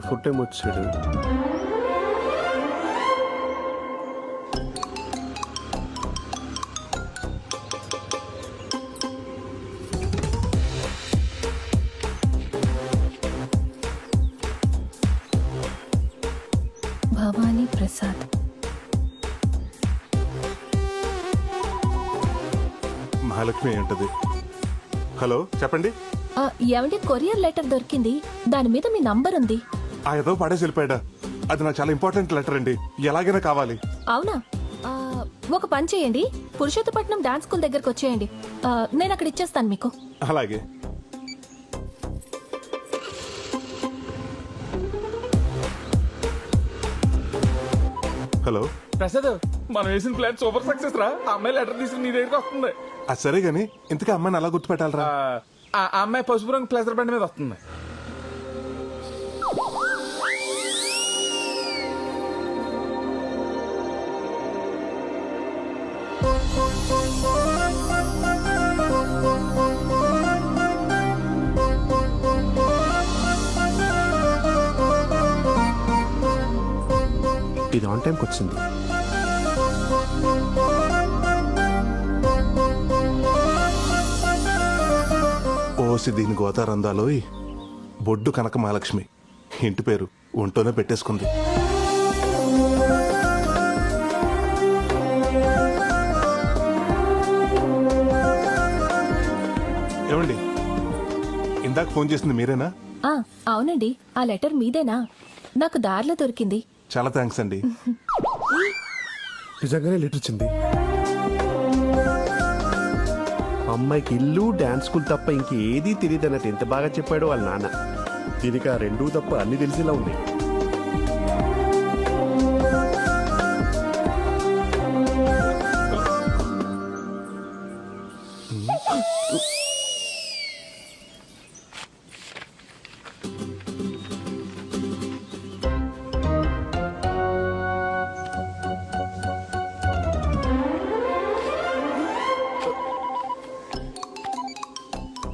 Full time వచ్చాడు. భవానీ ప్రసాద్. మహాలక్ష్మి ఏంటది? Hello చెప్పండి. ఏమంటే కొరియర్ లెటర్ దొరికింది, దాని మీద మీ నంబర్ ఉంది. ఆ ఏదో పడేసి వెళ్ళిపోయాడా? అది నాకు చాలా ఇంపార్టెంట్ లెటర్ అండి, ఎలాగైనా కావాలి. అవునా? ఒక పని చేయండి, పురుషోత్తపట్నం డాన్స్ స్కూల్ దగ్గరకు వచ్చేయండి, నేను అక్కడ ఇచ్చేస్తాను మీకు. అలాగే. హలో ప్రసాద్, మనం వేసిన ప్లాన్ సూపర్ సక్సెస్ రా. ఆ అమ్మాయి లెటర్ తీసుకుని నీ దగ్గరికి వస్తుంది. అది సరే గాని ఇంతకీ అమ్మాయిని అలా గుర్తుపెట్టాలరా? ఆ అమ్మాయి పసుపు రంగు ప్లేసర్ బండి మీద వస్తుంది. ఇది ఆన్ టైంకి వచ్చింది. ఓసి దీని గోతారందాలోయ్, బొడ్డు కనక మహాలక్ష్మి ఇంటి పేరు ఒంటోనే పెట్టేసుకుంది. ఏమండి, ఇందాక ఫోన్ చేసింది మీరేనా? అవునండి, ఆ లెటర్ మీదేనా? నాకు దారిలో దొరికింది. చాలా థ్యాంక్స్ అండి. నిజంగానే లెటర్ వచ్చింది. అమ్మాయికి ఇల్లు డాన్స్ స్కూల్ తప్ప ఇంకేదీ తెలియదు అన్నట్టు ఎంత బాగా చెప్పాడో వాళ్ళ నాన్న. దీనికి ఆ రెండూ తప్ప అన్ని తెలిసేలా ఉన్నాయి.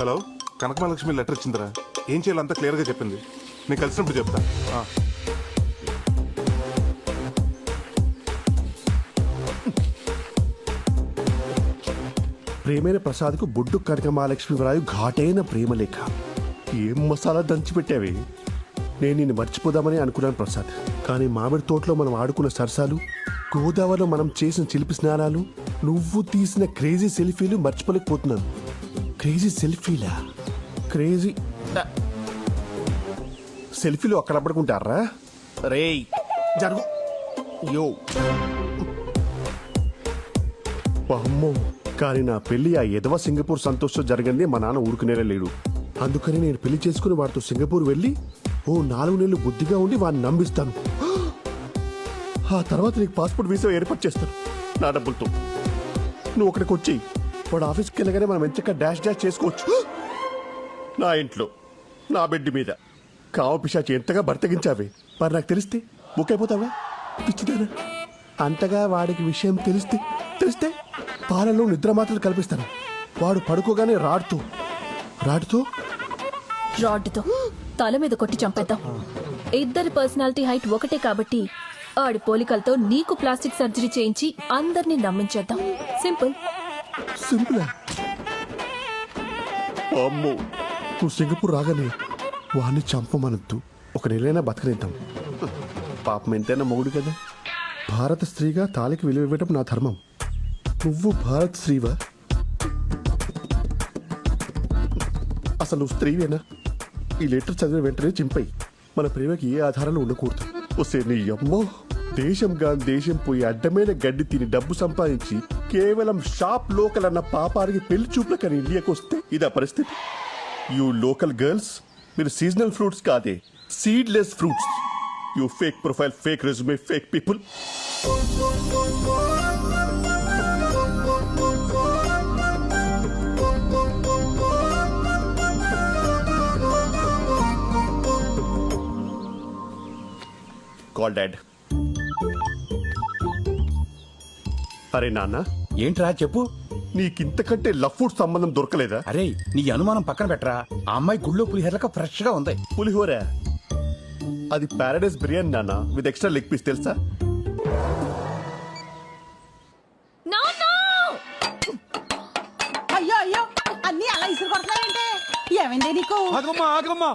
హలో, కనక మహాలక్ష్మి లెటర్ వచ్చిందిరా. ఏం చేయాలో అంతా క్లియర్గా చెప్పింది. నేను కలిసినప్పుడు చెప్తా. ప్రేమైన ప్రసాద్కు బొడ్డు కనక మహాలక్ష్మి వ్రాయు ఘాటైన ప్రేమలేఖ. ఏం మసాలా దంచి పెట్టావి. నేను నిన్ను మర్చిపోదామని అనుకున్నాను ప్రసాద్, కానీ మామిడి తోటలో మనం ఆడుకున్న సరసాలు, గోదావరిలో మనం చేసిన చిలిపి స్నానాలు, నువ్వు తీసిన క్రేజీ సెల్ఫీలు మర్చిపోలేకపోతున్నాను. క్రేజీ సెల్ఫీలా? క్రేజీ సెల్ఫీలు అక్కడ పడుకుంటారా? రే జరుగు. యో అమ్మో, కానీ నా పెళ్లి ఆ ఎదవ సింగపూర్ సంతోషం జరగందే మా నాన్న ఊరుకునేలా లేడు. అందుకని నేను పెళ్లి చేసుకుని వాడితో సింగపూర్ వెళ్ళి ఓ 4 నెలలు బుద్ధిగా ఉండి వాడిని నమ్మిస్తాను. ఆ తర్వాత నీకు పాస్పోర్ట్ వీసా ఏర్పాటు చేస్తాను నా డబ్బులతో. నువ్వు అక్కడికి వచ్చి వాడు ఆఫీస్కి వెళ్ళగానే మనం ఎంచక్క డాష్ డాష్ చేసుకోవచ్చు. నా ఇంట్లో నా బెడ్ మీద కావ పిశాచి ఎంతగా బర్తగించావే. మరి నాకు తెలిస్తే బుక్ అయిపోతావా? పిచ్చిదానా? అంతగా వాడికి విషయం తెలిస్తే పాలలో నిద్ర మాత్రలు కల్పిస్తాను. వాడు పడుకోగానే రాడ్తో తల మీద కొట్టి చంపేద్దాం. ఇద్దరి పర్సనాలిటీ హైట్ ఒకటే కాబట్టి ఆడి పోలికలతో నీకు ప్లాస్టిక్ సర్జరీ చేయించి అందరినీ నమ్మించేద్దాం. సింపుల్. సింపులా? అమ్మో, నువ్వు సింగపూర్ రాగానే వాడిని చంపమనొద్దు. 1 నెలైనా బతకనిద్దాం. పాపం ఎంతైనా మొగుడు కదా. భారత స్త్రీగా తాళికి విలువ ఇవ్వటం నా ధర్మం. నువ్వు భారత స్త్రీవా? అసలు నువ్వు స్త్రీవేనా? ఈ లెటర్ చదివిన వెంటనే చింపై. మన ప్రేమకి ఏ ఆధారాలు ఉండకూడదు. వస్తే నీ అమ్మో, దేశం గాని దేశం పోయి అడ్డమైన గడ్డి తిని డబ్బు సంపాదించి కేవలం షాప్ లోకల్ అన్న పాపానికి పెళ్లి చూపులకని ఇండియాకి వస్తే ఇదా పరిస్థితి. యూ లోకల్ గర్ల్స్, మీరు సీజనల్ ఫ్రూట్స్ కాదే, seedless fruits. You fake profile, fake resume, fake people. Call dad. అరే నాన్న. ఏంట్రా చెప్పు. నీకింతకంటే లవ్ ఫుడ్ సంబంధం దొరకలేదా? అరే నీ అనుమానం పక్కన పెట్టరా. ఆ అమ్మాయి గుళ్ళో పులిహోరక ఫ్రెష్ గా ఉంది. పులిహోర అది పారాడైస్ బిర్యానీ నాన్న విత్ ఎక్స్ట్రా లెగ్ పీస్ తెలుసా? నో నో అయ్యో అయ్యో అన్ని అలా ఇసురు కొడతావేంటి? ఏమైంది నీకు? ఆగమ్మా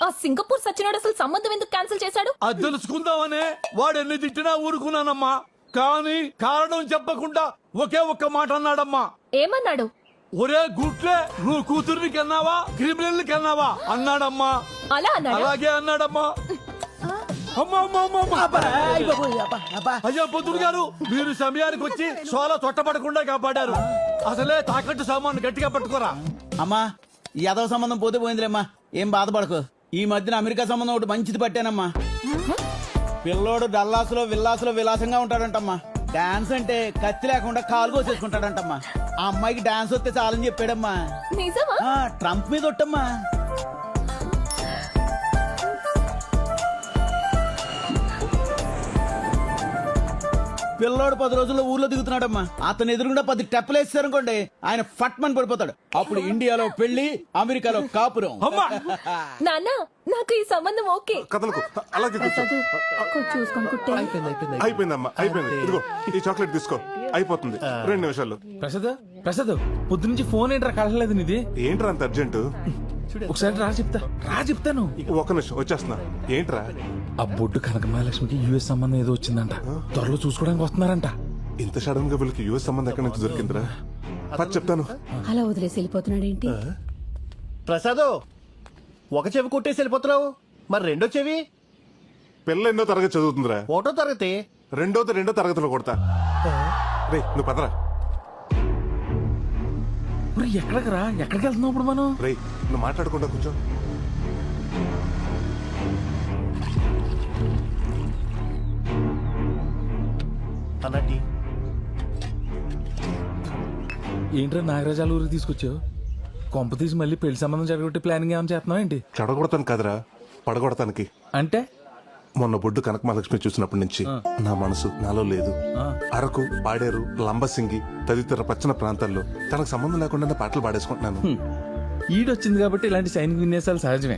ఆ సింగపూర్ సచ్చినోడు అసలు సంబంధం ఎందుకు క్యాన్సిల్ చేశాడు? అది తెలుసుకుందామనే వాడు ఎన్ని తిట్టినా ఊరుకున్నానమ్మా. కానీ కారణం చెప్పకుండా ఒకే ఒక్క మాట అన్నాడమ్మా. ఏమన్నాడు? ఒరే గుట్లే, నువ్వు కూతుర్ని కన్నావా క్రిమినల్ కన్నావా అన్నాడమ్మా. అలా అన్నాడు. అలాగే అన్నాడమ్మా. అమ్మా అమ్మా అమ్మా అమ్మా. అయ్ బాబోయ్, అబ్బా, అబ్బా. అయ్యా పొద్దుడు గారు, మీరు సమయానికి వచ్చి సోల తొట్టపడకుండా కాపాడారు. అసలే తాకట్టు సామాను గట్టిగా పట్టుకోరా. అమ్మా ఈ యాదవ సంబంధం పోతే పోయిందిలేమ్మా, ఏం బాధపడకు. ఈ మధ్యన అమెరికా సంబంధం ఒకటి మంచిది పట్టానమ్మా. పిల్లోడు డల్లాసులో విల్లాసులో విలాసంగా ఉంటాడంటమ్మా. డాన్స్ అంటే కత్తి లేకుండా కాలు కోసేసుకుంటాడంటమ్మా. ఆ అమ్మాయికి డాన్స్ వస్తే చాలని చెప్పాడమ్మా. నిజమా? ట్రంప్ మీద ఒట్టమ్మా. పిల్లోడు 10 రోజుల్లో ఊర్లో దిగుతున్నాడమ్మా. అతను ఎదురుగుండా 10 టెప్పలు వేస్తారనుకోండి, ఆయన ఫట్మని పడిపోతాడు. అప్పుడు ఇండియాలో పెళ్లి, అమెరికాలో కాపురం. అమ్మా నాన్న నాకు ఈ సంబంధం ఓకే. కథలకు అలాగే కూర్చో. కొంచెం చూసుకొని కుట్టే. అయిపోయిందమ్మా, అయిపోయింది. ఇదిగో ఈ చాక్లెట్ తీసుకో, అయిపోతుంది 2 నిమిషాలు. ప్రసాద్ పొద్దు నుంచి ఫోన్ ఏంట్రా కలలేదు నీది? ఏంట్రా అంత అర్జెంటు? ఒకసారి చెప్తాను. ఒక్క నిమిషం వచ్చేస్తున్నా. ఏంట్రా? ఆ బొడ్డు కనక మహాలక్ష్మికి యుఎస్ సంబంధం ఏదో వచ్చిందంట, త్వరలో చూసుకోవడానికి వస్తున్నారంట. ఇంత సడన్ గా వీళ్ళకి యుఎస్ సంబంధం ఎక్కడి నుంచి దొరికిందిరా? పది చెప్తాను. అలా వదిలేసి వెళ్ళిపోతున్నాడు ఏంటి? ప్రసాద్, ఒక చెవి కొట్టేసి వెళ్ళిపోతున్నావు, మరి రెండో చెవి? పిల్ల ఎన్నో తరగతి చదువుతుందిరా? ఒకటో తరగతి. రెండో తరగతిలో కొడతా. రే నువ్వు పదరా. ఎక్కడికి వెళ్తున్నావు ఇప్పుడు మనం? రే నువ్వు మాట్లాడకుండా కూర్చో. అన్నటి ఏంట్రా నాగరాజాల ఊరికి తీసుకొచ్చావు? కొంప తీసి మళ్ళీ పెళ్లి సంబంధం జరగొట్టి ప్లానింగ్ ఏమైనా చేస్తున్నావు ఏంటి? చెడగొడతాను కదరా, పడగొడతానికి. అంటే మొన్న బొడ్డు కనక మహాలక్ష్మి చూసినప్పటి నుంచి నా మనసు నాలో లేదు. అరకు, పాడేరు, లంబసింగి తదితర పచ్చని ప్రాంతాల్లో తనకు సంబంధం లేకుండా పాటలు పాడేసుకుంటున్నాను. ఈడొచ్చింది కాబట్టి ఇలాంటి సైనిక విన్యాసాలు సహజమే.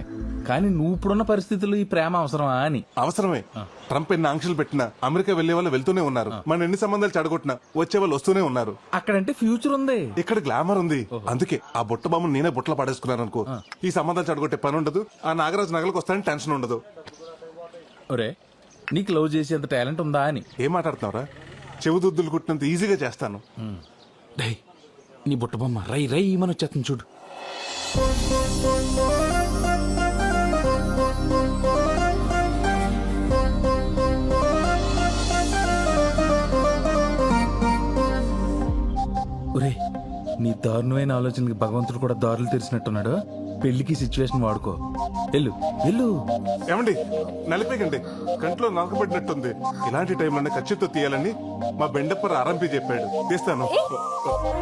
కానీ నువ్వు ఇప్పుడున్న పరిస్థితుల్లో ఈ ప్రేమ అవసరమా అని. అవసరమే. ట్రంప్ ఎన్ని ఆంక్షలు పెట్టినా అమెరికా వెళ్లే వాళ్ళు వెళ్తూనే ఉన్నారు. మన ఎన్ని సంబంధాలు చెడగొట్టినా వచ్చే వాళ్ళు వస్తూనే ఉన్నారు. అక్కడంటే ఫ్యూచర్ ఉంది, ఇక్కడ గ్లామర్ ఉంది. అందుకే ఆ బుట్ట బొమ్మను నేనే బుట్టలో పాడేసుకున్నాను అనుకో, ఈ సంబంధాలు చెడగొట్టే పని ఉండదు. ఆ నాగరాజు నగలకు వస్తానని టెన్షన్ ఉండదు. ఒరే నీకు లవ్ చేసేంత టాలెంట్ ఉందా అని. ఏం మాట్లాడుతున్నావురా? చెవుదుద్దులు కుట్టినంత ఈజీగా చేస్తాను. డై నీ బుట్ట బొమ్మ రై మన వచ్చేస్తుంది చూడు. ఒరే నీ దారుణమైన ఆలోచనకి భగవంతుడు కూడా దారులు తెరిచినట్టున్నాడు. పెళ్లికి సిచ్యువేషన్ వాడుకో. వెళ్ళు. ఏమండి నలిపేకండి, కంట్లో నలకబడినట్టుంది. ఇలాంటి టైంలోనే ఖచ్చితంగా తీయాలని మా బెండప్పర్ ఆరంపి చెప్పాడు. తీస్తాను,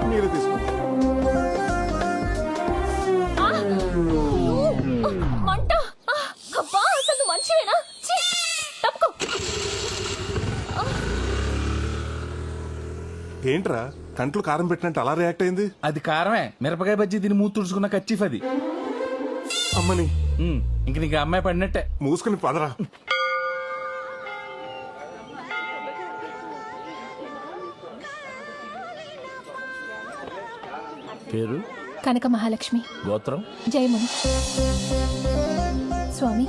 మీరే తీసుకోండి. మంట! అబ్బా అసలు నువ్వు మంచివేనా? ఛీ! తప్పుకో. ఏంట్రా కంట్లో కారం పెట్టినట్టు అలా రియాక్ట్ అయింది? అది కారమే, మిరపకాయ బజ్జీ తిని మూతి తుడుచుకున్న కచ్చిఫ్ అది. అమ్మని ఇంక నీకు ఆ అమ్మాయి పడినట్టే. మూసుకుని పదరా. పేరు కనక మహాలక్ష్మి, గోత్రం జయముని. స్వామి,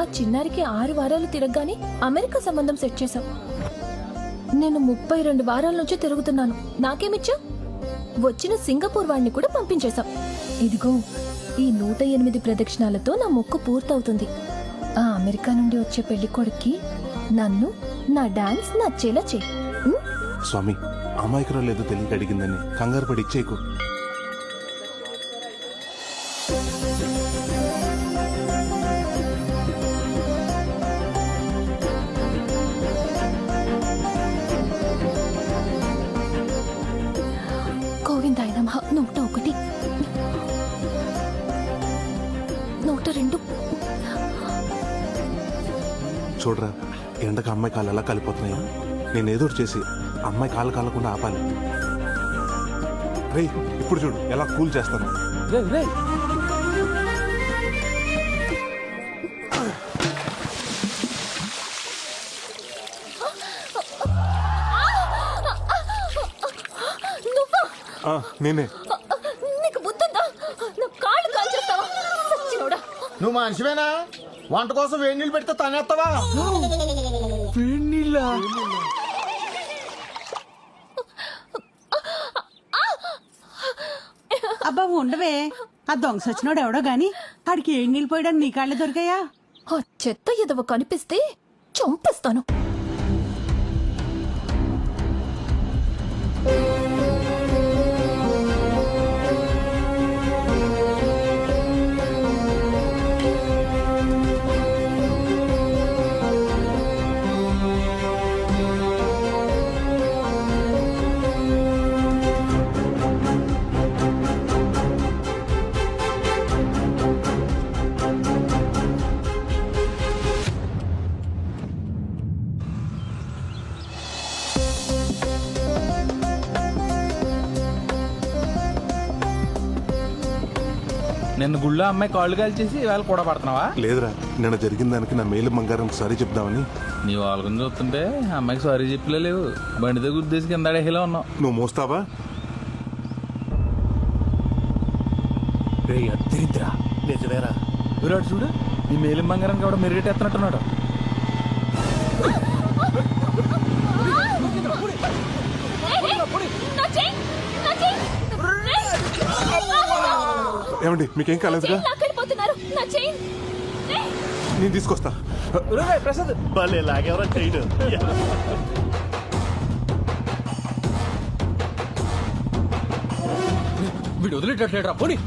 ఆ చిన్నారికి 6 వారాలు తిరగగానే అమెరికా సంబంధం సెట్ చేశావు. నేను 32 వారాల నుంచి తిరుగుతున్నాను. నాకేమిచ్చా? వచ్చిన సింగపూర్ వాడిని కూడా పంపించేశాం. ఇదిగో ఈ 108 ప్రదక్షిణాలతో నా మొక్కు పూర్తవుతుంది. ఆ అమెరికా నుండి వచ్చే పెళ్లి కొడుక్కి నన్ను నా డాన్స్ నచ్చేలా చెయ్యి. స్వామి, అమాయకురా లేదో తెలియక అడిగిందని కంగారు పడి ఇచ్చేయకు. గోవిందాయ నమః. 101, 102. చూడరా, ఎండకు అమ్మాయి కాళ్ళు ఎలా కాలిపోతున్నాయో. నేను ఏదో ఒకటి చేసి అమ్మాయి కాళ్ళు కాలకుండా ఆపాలి. రేయ్ ఇప్పుడు చూడు ఎలా కూల్ చేస్తాను. నేనే. నీకు బుద్ధుందా? నా కాళ్ళు కాల్చేస్తావా? సచ్చినోడా. నువ్వు మనిషివేనా? వంట కోసం వేడి నీళ్ళు పెడితే తనేస్తావా? అబ్బా ఉండవే, ఆ దొంగ సచ్చినోడు ఎవడో గాని ఆడికి ఏం నీళ్ళు పోయడానికి నీ కాళ్ళే దొరికాయా? ఆ చెత్త ఎదవ కనిపిస్తే చంపేస్తాను. నిన్న గుళ్ళో అమ్మాయి కాళ్ళు కాల్చేసి ఇవాళ కూడా పడుతున్నావా? లేదురా, నిన్న జరిగిన దానికి నా మేలు బంగారం సారీ చెప్దామని. నీ వాళ్ళని చూస్తుంటే అమ్మాయికి సారీ చెప్పలే లేవు. బండితో గుద్దేసి కింద అడేలా ఉన్నావు. నువ్వు మోస్తావా? నిజమేరా. విరాడు చూడు, ఈ మేలిం బంగారం కూడా మెరుగెట్టేస్తున్నట్టున్నాడు. నా చెయ్యి, నా చెయ్యి. ఏమండి మీకేం కాలేదుగా? లాక్కెళ్ళిపోతున్నారు. నా చెయ్యి. నేను తీసుకొస్తా. ప్రసాద్ భలే లాగేవరా చేయడం. వీడు వదిలేటట్లేట్రా పోనీ.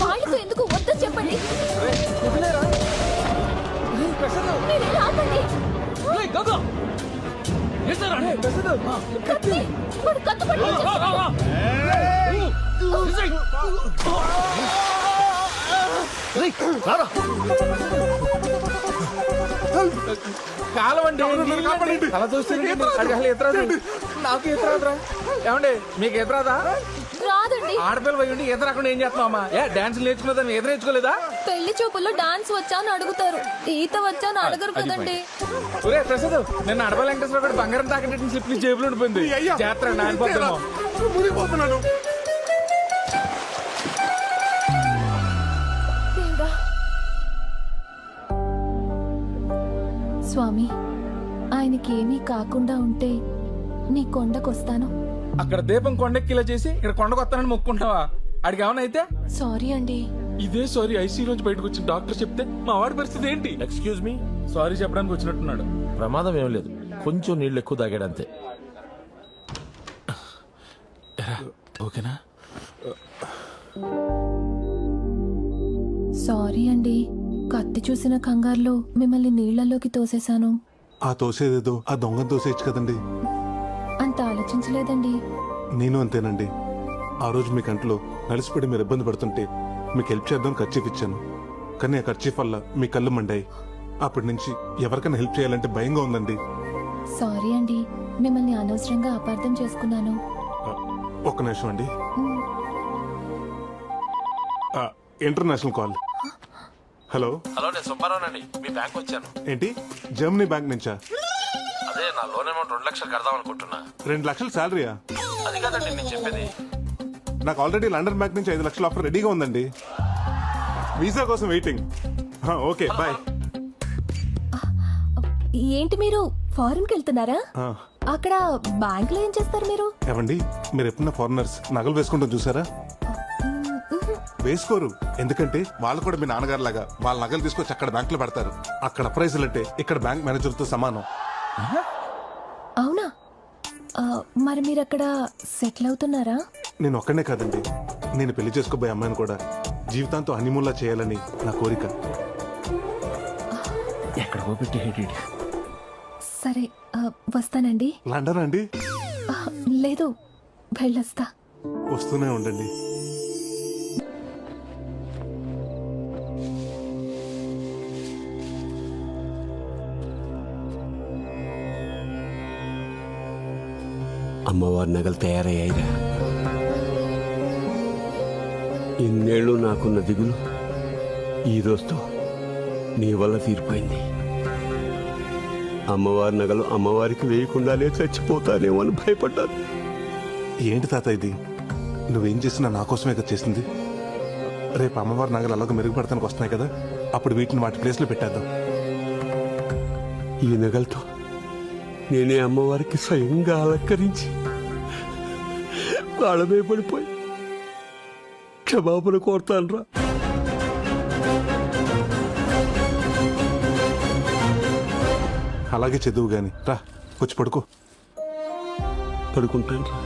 వాళ్ళతో ఎందుకు వద్దని చెప్పండి. మీరేం ఆపండి. కత్తి, వాడు కత్తి పట్టుకొని కాలవండి అలా చూస్తే నాకు ఎదురాదురా. ఏమండి మీకు ఎదురాదా? రాదండి. ఆడపిల్ల పోయి ఈత రాకుండా ఏం చేస్తున్నావమ్మా? డాన్స్ నేర్చుకున్నదని ఎదురు నేర్చుకోలేదా? పెళ్లి చూపుల్లో డాన్స్ వచ్చా అని అడుగుతారు, ఈత వచ్చా అని అడగరు కదండి. ఒరే ప్రసాద్, నిన్న అడప వెంకటేశ్వర కూడా బంగారం తాకట్టు స్లిప్ జేబులో ఉండిపోయింది. జాతర నాయన పోతామో. మునిగిపోతున్నాను. దేవుడా. స్వామి, ఆయనకి ఏమీ కాకుండా ఉంటే నీ కొండకొస్తాను. అక్కడ దీపం కొండెక్కిలా చేసి ఇక్కడ కొండకొస్తానని మొక్కుంటావా? అడిగి ఏమన్నా అయితే? సారీ అండి. ఇదే సారీ ఐసీ నుంచి బయటకు వచ్చిన డాక్టర్ చెప్తే మా వాడి పరిస్థితి ఏంటి? ఎక్స్క్యూజ్ మీ, సారీ చెప్పడానికి వచ్చినట్టున్నాడు. ప్రమాదం ఏం లేదు, కొంచెం నీళ్ళు ఎక్కువ తాగాడంతే. ఓకేనా? సారీ అండి, కత్తి చూసిన కంగారులో మిమ్మల్ని నీళ్లలోకి తోసేశాను. ఆ తోసేదేదో ఆ దొంగ తోసేయచ్చు కదండి. అంత ఆలోచించలేదండి. నేను అంతేనండి. ఆ రోజు మీ కంట్లో నలిసిపడి మీరు ఇబ్బంది పడుతుంటే మీకు హెల్ప్ చేద్దాం ఖర్చీఫ్ ఇచ్చాను. కానీ ఆ ఖర్చీఫ్ వల్ల మీ కళ్ళు మండాయి. అప్పటి నుంచి ఎవరికైనా హెల్ప్ చేయాలంటే భయంగా ఉందండి. సారీ అండి, మిమ్మల్ని అనవసరంగా అపార్థం చేసుకున్నాను. ఒక్క నిమిషం అండి. International call. హలో. హలో, నేను సుబ్బారావునండి. మీ బ్యాంక్ వచ్చాను. ఏంటి, జర్మనీ బ్యాంక్ నుంచా? అదే నా లోన్ అమౌంట్ 2 లక్షలు కడదాం అనుకుంటున్నా. 2 లక్షలు శాలరీయా? అది కాదండి నేను చెప్పేది. నాకు ఆల్రెడీ లండన్ బ్యాంక్ నుంచి 5 లక్షల ఆఫర్ రెడీగా ఉందండి. వీసా కోసం వెయిటింగ్. Okay bye. ఏంటి మీరు ఫారెన్ కి వెళ్తున్నారా? అక్కడ బ్యాంక్ లో ఏం చేస్తారు మీరు? ఏమండి, మీరు ఎప్పుడన్నా ఫారినర్స్ నగలు వేసుకుంటాం చూసారా? వేసుకోరు. ఎందుకంటే వాళ్ళు కూడా మీ నాన్నగారు లాగా వాళ్ళ నగలు తీసుకొచ్చి అక్కడ బ్యాంక్ లో పెడతారు. అక్కడ ప్రైజులు అంటే ఇక్కడ బ్యాంక్ మేనేజర్ తో సమానం. అవునా? మరి మీరు అక్కడ సెటిల్ అవుతున్నారా? నేను ఒక్కనే కాదండి, నేను పెళ్లి చేసుకోబోయే అమ్మాయిని కూడా జీవితాంతో హనీమూన్లా చేయాలని నా కోరిక. ఎక్కడికో పెట్టి సరే, వస్తానండి. లండన్ అండి? లేదు, వెళ్ళొస్తా. వస్తూనే ఉండండి. అమ్మవారి నగలు తయారయ్యాయిరా. ఇన్నేళ్ళు నాకున్న దిగులు ఈ రోజుతో నీ వల్ల తీరిపోయింది. అమ్మవారి నగలు అమ్మవారికి వేయకుండానే చచ్చిపోతానేమో అని భయపడ్డాను. ఏంటి తాత ఇది? నువ్వేం చేసినా నా కోసమే కదా చేసింది. రేపు అమ్మవారి నగలు అలాగ మెరుగుపడతానికి వస్తున్నాయి కదా, అప్పుడు వీటిని వాటి ప్లేస్లో పెట్టేద్దాం. ఈ నగలతో నేనే అమ్మవారికి స్వయంగా అలంకరించి కాళ్ళమే పడిపోయి క్షమాపణ కోరుతానురా. అలాగే చదువు గాని రా, వచ్చి పడుకో. పడుకుంటాను రా,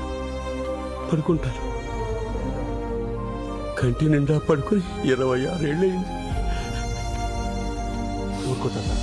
పడుకుంటాను. కంటి నిండా పడుకుని 26 ఏళ్ళయింది. ఊరుకో తాత.